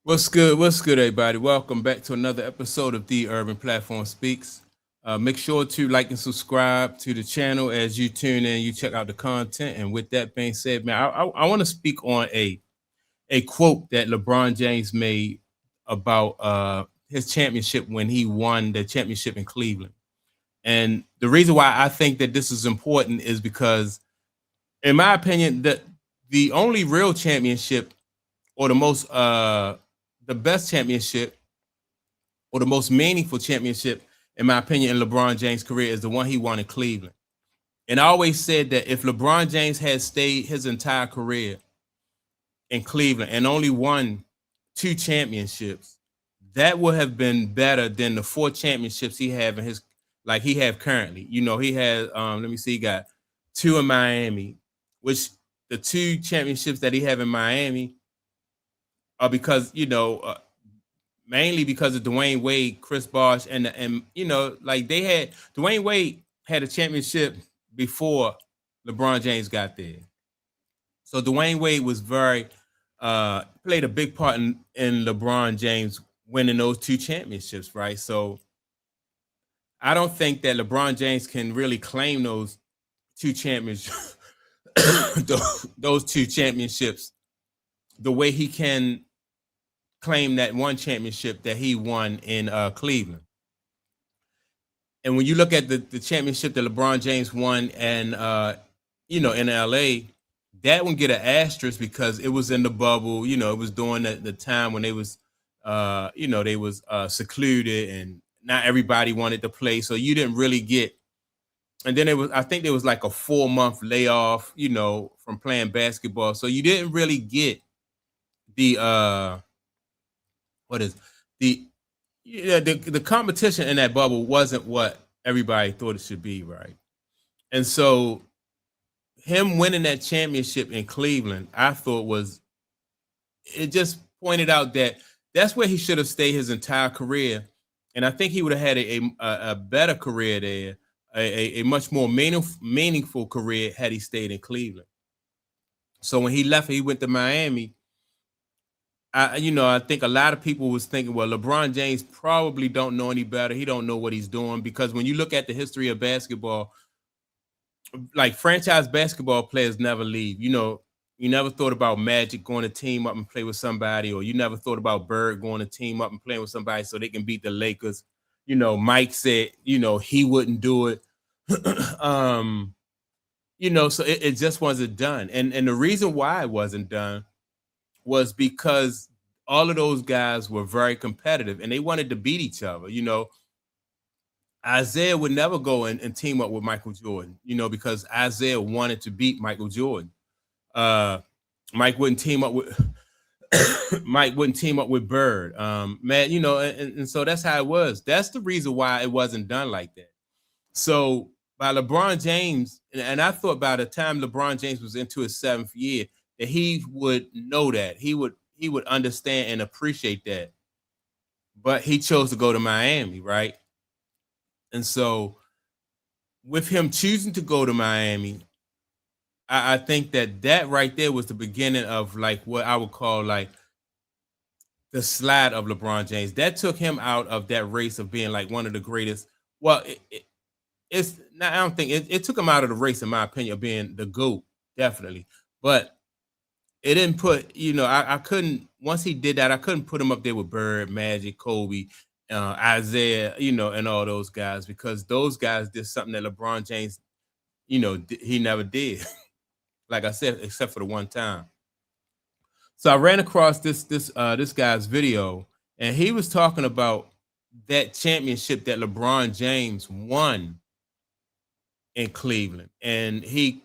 What's good? What's good, everybody? Welcome back to another episode of The Urban Platform Speaks. Make sure to like and subscribe to the channel as you tune in, you check out the content. And with that being said, man, I want to speak on a quote that LeBron James made about his championship when he won the championship in Cleveland. And the reason why I think that this is important is because, in my opinion, the only real championship or the best championship or the most meaningful championship, in my opinion, in LeBron James' career is the one he won in Cleveland. And I always said that if LeBron James had stayed his entire career in Cleveland and only won two championships, that would have been better than the four championships he have in his like he have currently. He has let me see, he got two in Miami, which the two championships that he have in Miami are because mainly because of Dwayne Wade, Chris Bosh, and like they had Dwayne Wade had a championship before LeBron James got there. So Dwayne Wade was very played a big part in LeBron James winning those two championships, right? So I don't think that LeBron James can really claim those two championships, those two championships, the way he can claim that one championship that he won in Cleveland. And when you look at the championship that LeBron James won and in LA, that one get an asterisk because it was in the bubble. It was during the time when they was secluded and not everybody wanted to play. So you didn't really get, and then I think there was like a 4-month layoff, from playing basketball. So you didn't really get the what is the the competition in that bubble wasn't what everybody thought it should be, right? And so him winning that championship in Cleveland, I thought it just pointed out that that's where he should have stayed his entire career, and I think he would have had a better career there, a much more meaningful career had he stayed in Cleveland. So when he left, he went to Miami. I think a lot of people was thinking, well, LeBron James probably don't know any better. He don't know what he's doing, because when you look at the history of basketball, like franchise basketball players never leave. You never thought about Magic going to team up and play with somebody, or you never thought about Bird going to team up and playing with somebody so they can beat the Lakers. Mike said, he wouldn't do it. So it just wasn't done. And the reason why it wasn't done was because all of those guys were very competitive and they wanted to beat each other. Isaiah would never go and team up with Michael Jordan, because Isaiah wanted to beat Michael Jordan. Mike wouldn't team up with Mike wouldn't team up with Bird. Man, and so that's how it was. That's the reason why it wasn't done like that. So by LeBron James, and I thought by the time LeBron James was into his 7th year, that he would know that. He would understand and appreciate that. But he chose to go to Miami, right? And so with him choosing to go to Miami, I think that right there was the beginning of like what I would call like the slide of LeBron James. That took him out of that race of being like one of the greatest. Well, it's not, I don't think it took him out of the race, in my opinion, of being the GOAT, definitely. But it didn't put, I couldn't, once he did that, I couldn't put him up there with Bird, Magic, Kobe, Isaiah, and all those guys, because those guys did something that LeBron James, he never did. Like I said, except for the one time. So I ran across this guy's video, and he was talking about that championship that LeBron James won in Cleveland, and he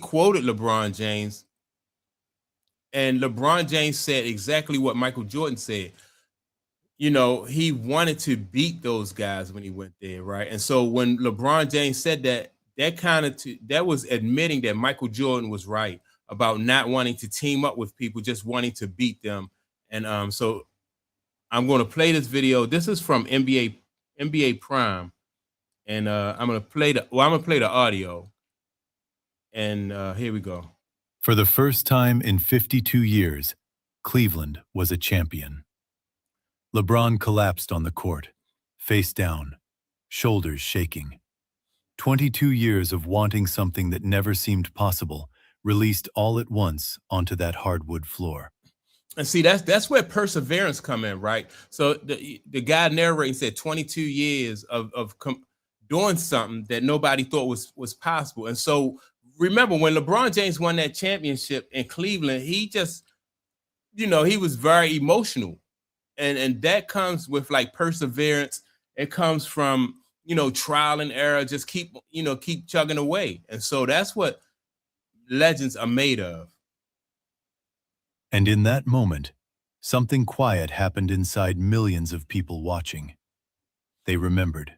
quoted LeBron James, and LeBron James said exactly what Michael Jordan said. He wanted to beat those guys when he went there, right? And so when LeBron James said that, that was admitting that Michael Jordan was right about not wanting to team up with people, just wanting to beat them. And so I'm going to play this video. This is from NBA Prime, and I'm going to play the audio. And here we go. For the first time in 52 years, Cleveland was a champion. LeBron collapsed on the court, face down, shoulders shaking. 22 years of wanting something that never seemed possible released all at once onto that hardwood floor. And see, that's where perseverance come in, right? So the guy narrating said 22 years of doing something that nobody thought was possible. And so remember when LeBron James won that championship in Cleveland, he just, he was very emotional. And that comes with like perseverance. It comes from, trial and error, just keep chugging away. And so that's what legends are made of. And in that moment, something quiet happened inside millions of people watching. They remembered.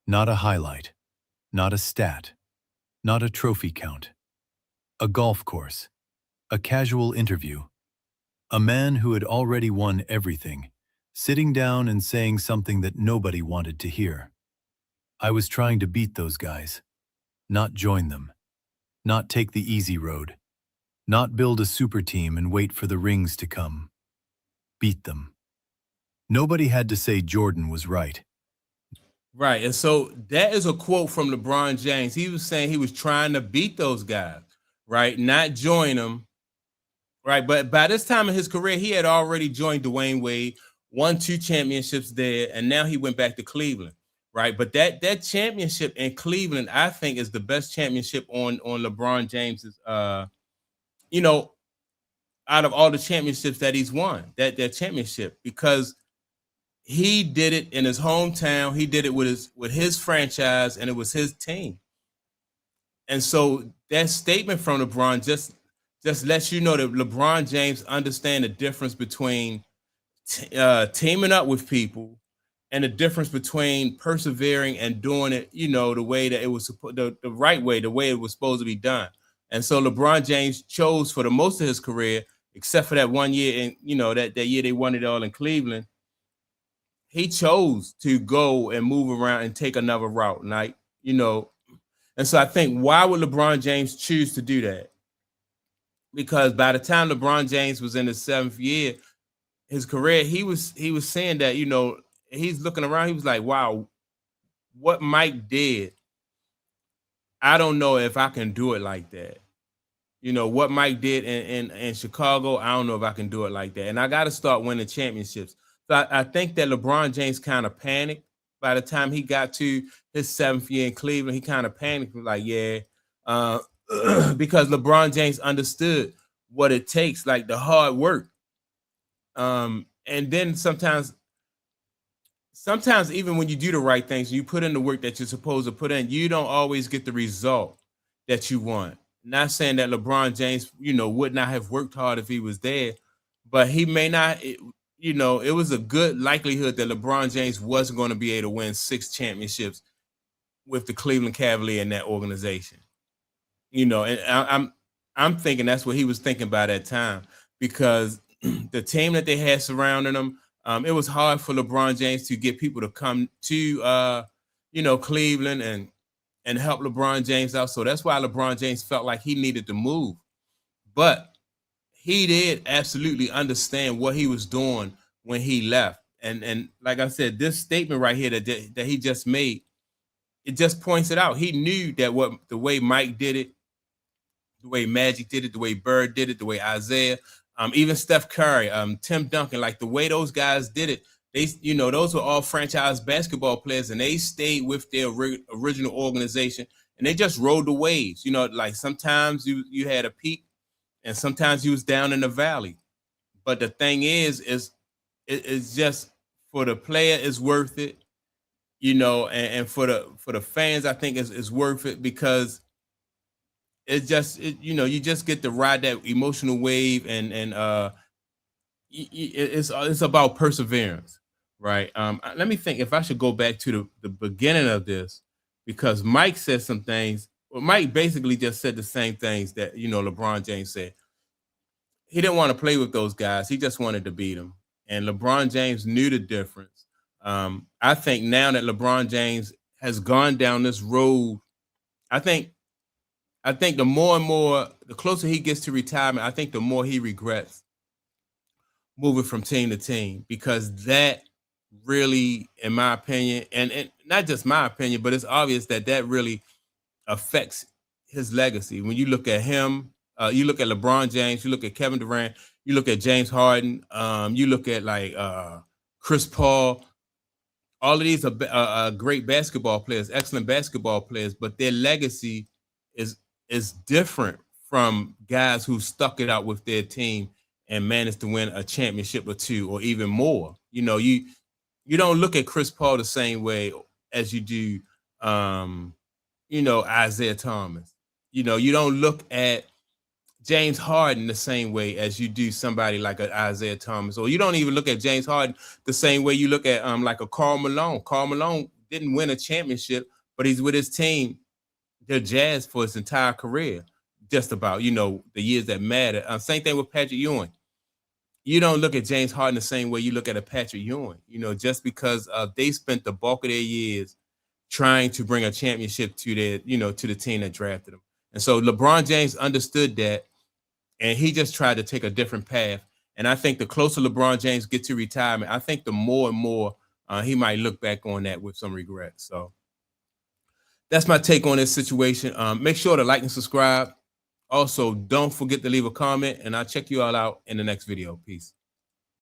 Not a highlight, not a stat, not a trophy count. A golf course, a casual interview, a man who had already won everything, sitting down and saying something that nobody wanted to hear. I was trying to beat those guys, not join them, not take the easy road, not build a super team and wait for the rings to come. Beat them. Nobody had to say Jordan was right. Right. And so that is a quote from LeBron James. He was saying he was trying to beat those guys, right? Not join them. Right. But by this time in his career, he had already joined Dwayne Wade, won 2 championships there, and now he went back to Cleveland. Right. But that championship in Cleveland, I think, is the best championship on LeBron James's out of all the championships that he's won, that championship, because he did it in his hometown. He did it with his franchise, and it was his team. And so that statement from LeBron just lets you know that LeBron James understands the difference between teaming up with people and the difference between persevering and doing it, the way that it was the right way, the way it was supposed to be done. And so LeBron James chose for the most of his career, except for that one year, and that year they won it all in Cleveland, he chose to go and move around and take another route, and and so I think, why would LeBron James choose to do that? Because by the time LeBron James was in his 7th year, his career, he was saying that, he's looking around, he was like, wow, what Mike did, I don't know if I can do it like that. What Mike did in Chicago, I don't know if I can do it like that. And I got to start winning championships. So I think that LeBron James kind of panicked by the time he got to his 7th year in Cleveland. He kind of panicked, like, yeah, because LeBron James understood what it takes, like the hard work. And then sometimes even when you do the right things, you put in the work that you're supposed to put in, you don't always get the result that you want. Not saying that LeBron James, would not have worked hard if he was there, but he may not. It was a good likelihood that LeBron James wasn't going to be able to win 6 championships with the Cleveland Cavaliers in that organization. And I'm thinking that's what he was thinking by that time, because the team that they had surrounding him, it was hard for LeBron James to get people to come to Cleveland and help LeBron James out. So that's why LeBron James felt like he needed to move. But he did absolutely understand what he was doing when he left. And like I said, this statement right here that he just made, it just points it out. He knew that the way Mike did it, the way Magic did it, the way Bird did it, the way Isaiah, even Steph Curry, Tim Duncan, like the way those guys did it, they, those were all franchise basketball players, and they stayed with their original organization, and they just rode the waves. Like sometimes you had a peak, and sometimes you was down in the valley. But the thing is it's just, for the player, it's worth it, and for the fans, I think it's worth it, because it's just, you just get to ride that emotional wave, and it's about perseverance, right? Let me think if I should go back to the beginning of this, because Mike said some things. Well, Mike basically just said the same things that LeBron James said. He didn't want to play with those guys. He just wanted to beat them. And LeBron James knew the difference. I think now that LeBron James has gone down this road, I think the more and more, the closer he gets to retirement, I think the more he regrets moving from team to team, because that really, in my opinion, and not just my opinion, but it's obvious that that really affects his legacy. When you look at him, you look at LeBron James, you look at Kevin Durant, you look at James Harden, you look at like Chris Paul. All of these are great basketball players, excellent basketball players, but their legacy is different from guys who stuck it out with their team and managed to win a championship or two or even more. You know, you don't look at Chris Paul the same way as you do, you know, Isaiah Thomas. You know, you don't look at James Harden the same way as you do somebody like an Isaiah Thomas, or you don't even look at James Harden the same way you look at like a Karl Malone. Karl Malone didn't win a championship, but he's with his team, the Jazz, for his entire career, just about, you know, the years that matter. Same thing with Patrick Ewing. You don't look at James Harden the same way you look at a Patrick Ewing, you know, just because they spent the bulk of their years trying to bring a championship to their, you know, to the team that drafted them. And so LeBron James understood that, and he just tried to take a different path. And I think the closer LeBron James gets to retirement, I think the more and more he might look back on that with some regret. So that's my take on this situation. Make sure to like and subscribe. Also, don't forget to leave a comment, and I'll check you all out in the next video. Peace.